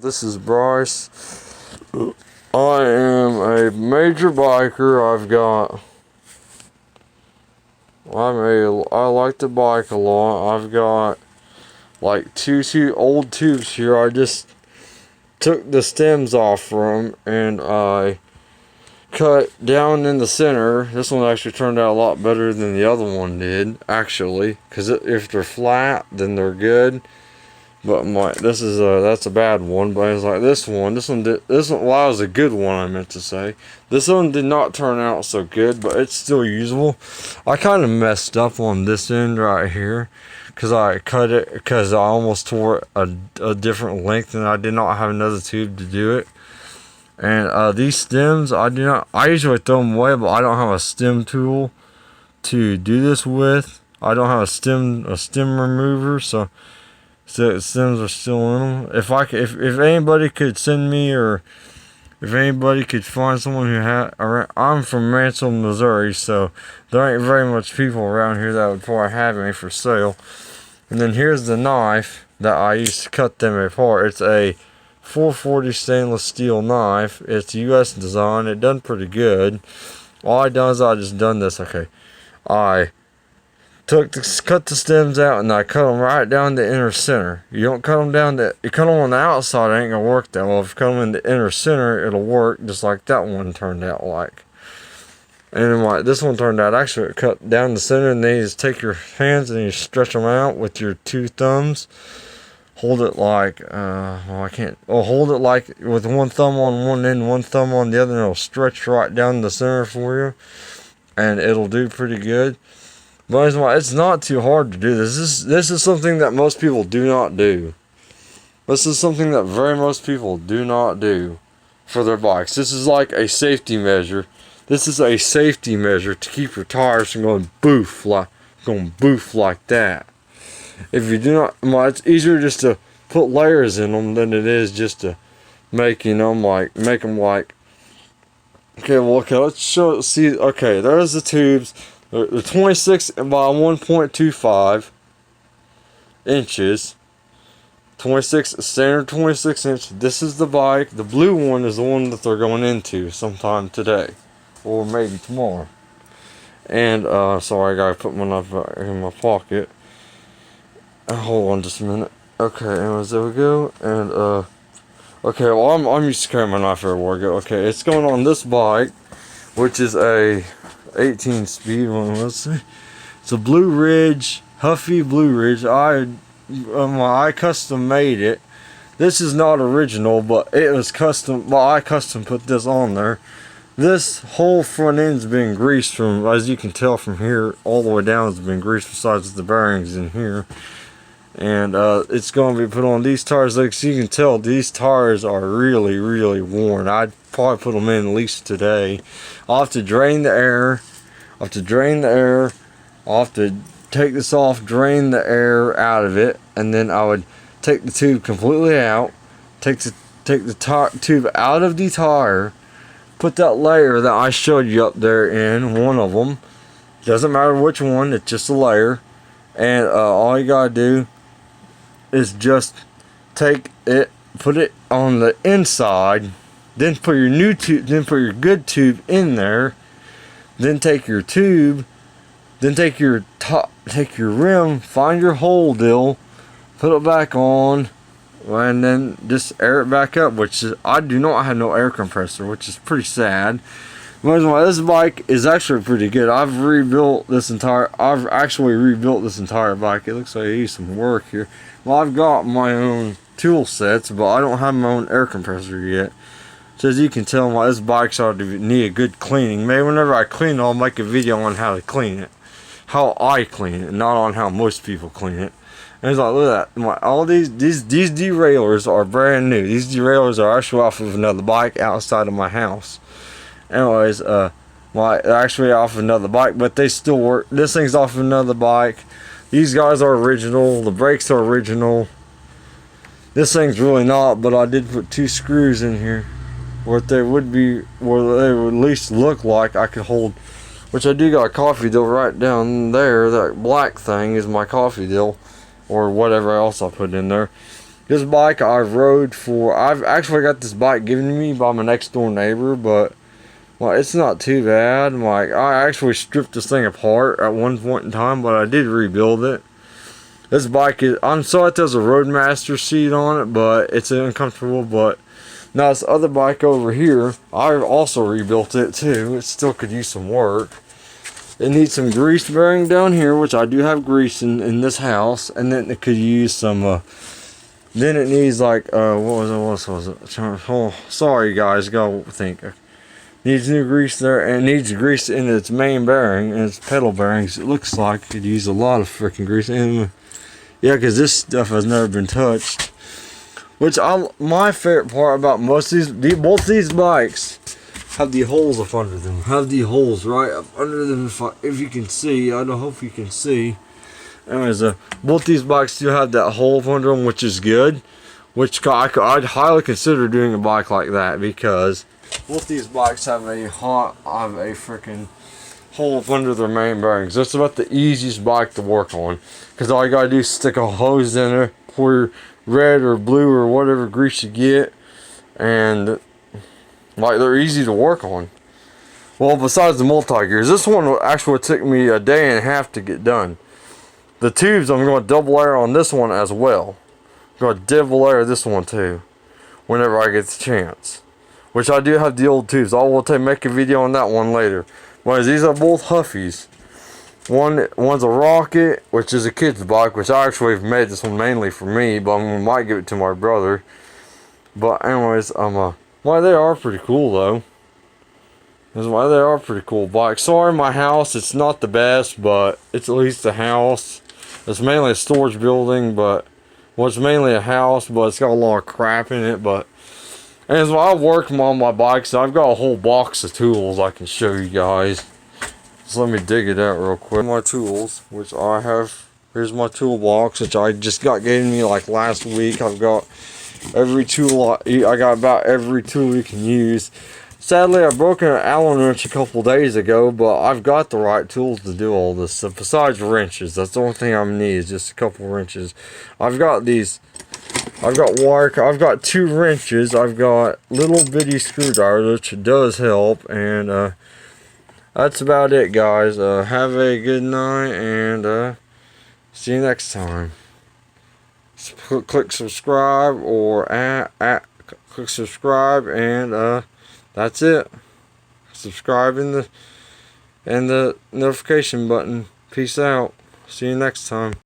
This is Bryce. I am a major biker. I like to bike a lot. I've got like two old tubes here. I just took the stems off from and I cut down in the center. This one actually turned out a lot better than the other one did, actually, because if they're flat, then they're good. But that's a bad one. But it's like this one was a good one, I meant to say. This one did not turn out so good, but it's still usable. I kind of messed up on this end right here, because I cut it, because I almost tore it a different length, and I did not have another tube to do it. And these stems, I usually throw them away, but I don't have a stem tool to do this with. I don't have a stem remover, so the stems are still in them. If anybody could send me, or if anybody could find someone who I'm from Ransom, Missouri, so there ain't very much people around here that would probably have any for sale. And then here's the knife that I used to cut them apart. It's a 440 stainless steel knife. It's US design. It done pretty good. All I done is I just done this. Okay, I cut the stems out and I cut them right down the inner center. You don't cut them you cut them on the outside, it ain't gonna work that well. If you cut them in the inner center, it'll work just like that one turned out like. And then like this one turned out, actually it cut down the center, and then you just take your hands and you stretch them out with your two thumbs. Hold it like, hold it like with one thumb on one end, one thumb on the other, and it'll stretch right down the center for you. And it'll do pretty good. But it's not too hard to do this. This is something that most people do not do. This is something that most people do not do for their bikes. This is like a safety measure. This is a safety measure to keep your tires from going boof like that. If you do not, it's easier just to put layers in them than it is just to make them like. Okay, let's see. Okay, there's the tubes. They're 26 by 1.25 inches. 26 inch. This is the bike. The blue one is the one that they're going into sometime today, or maybe tomorrow. And sorry, I gotta put my knife in my pocket. Hold on just a minute. Okay, anyways, there we go. And okay, well I'm used to carrying my knife everywhere I go. Okay, it's going on this bike, which is a 18 speed one. Let's see. It's a Blue Ridge, Huffy Blue Ridge. I custom made it. This is not original, but it was custom. Well, I custom put this on there. This whole front end's been greased from, as you can tell from here, all the way down has been greased besides the bearings in here. And it's going to be put on these tires. Like so you can tell, these tires are really, really worn. I'd probably put them in at least today. I'll have to drain the air. I'll have to take this off, drain the air out of it, and then I would take the tube completely out. Take the tube out of the tire. Put that layer that I showed you up there in, one of them. Doesn't matter which one, it's just a layer. And all you gotta do is just take it, put it on the inside, then put your new tube, then put your good tube in there, then take your tube, then take your rim, find your hole deal, put it back on, and then just air it back up, which is, I do not have no air compressor, which is pretty sad. This bike is actually pretty good. I've actually rebuilt this entire bike. It looks like I used some work here. Well, I've got my own tool sets, but I don't have my own air compressor yet. So as you can tell, this bike's ought to need a good cleaning. Maybe whenever I clean it, I'll make a video on how to clean it. How I clean it, not on how most people clean it. And it's like, look at that. All these derailleurs are brand new. These derailleurs are actually off of another bike outside of my house. Anyways, they're actually off of another bike, but they still work. This thing's off of another bike. These guys are original. The brakes are original. This thing's really not, but I did put 2 screws in here where they would at least look like I could hold. Which I do got a coffee deal right down there. That black thing is my coffee deal, or whatever else I put in there. This bike I've actually got this bike given to me by my next door neighbor, but well, it's not too bad. Like, I actually stripped this thing apart at one point in time, but I did rebuild it. This bike is, I'm sorry it has a Roadmaster seat on it, but it's uncomfortable. But now this other bike over here, I also rebuilt it too. It still could use some work. It needs some grease bearing down here, which I do have grease in this house, and then it could use some. Then it needs like what was it? Oh, sorry guys, go think. Needs new grease there, and it needs grease in its main bearing and its pedal bearings. It looks like it could use a lot of freaking grease. And yeah, because this stuff has never been touched. Which my favorite part about most of both these bikes have the holes up under them. Have the holes right up under them. If you can see, I don't hope you can see. Anyways, both these bikes do have that hole up under them, which is good. Which I'd highly consider doing a bike like that, because both these bikes have a freaking hole up under their main bearings. That's about the easiest bike to work on, because all you gotta do is stick a hose in there, pour red or blue or whatever grease you get, and like, they're easy to work on. Well, besides the multi-gears, this one actually took me a day and a half to get done. The tubes, I'm going to double layer on this one as well. I'm going to double layer this one too, whenever I get the chance. Which I do have the old tubes. I will make a video on that one later. But these are both Huffies. One's a Rocket, which is a kid's bike, which I actually have made this one mainly for me, but I might give it to my brother. But anyways, well, they are pretty cool though. That's why they are pretty cool bikes. Sorry, my house, it's not the best, but it's at least a house. It's mainly a storage building, but well, it's mainly a house, but it's got a lot of crap in it. But and so I work on my bikes, and I've got a whole box of tools I can show you guys. So let me dig it out real quick. My tools, which I have. Here's my toolbox, which I just got given me like last week. I've got every tool. I got about every tool you can use. Sadly, I broke an Allen wrench a couple days ago, but I've got the right tools to do all this stuff. Besides wrenches, that's the only thing I need is just a couple wrenches. I've got these. I've got wire. I've got 2 wrenches. I've got little bitty screwdrivers, which does help, and that's about it, guys. Have a good night, and see you next time. Click subscribe or click subscribe, and that's it. Subscribe and the notification button. Peace out. See you next time.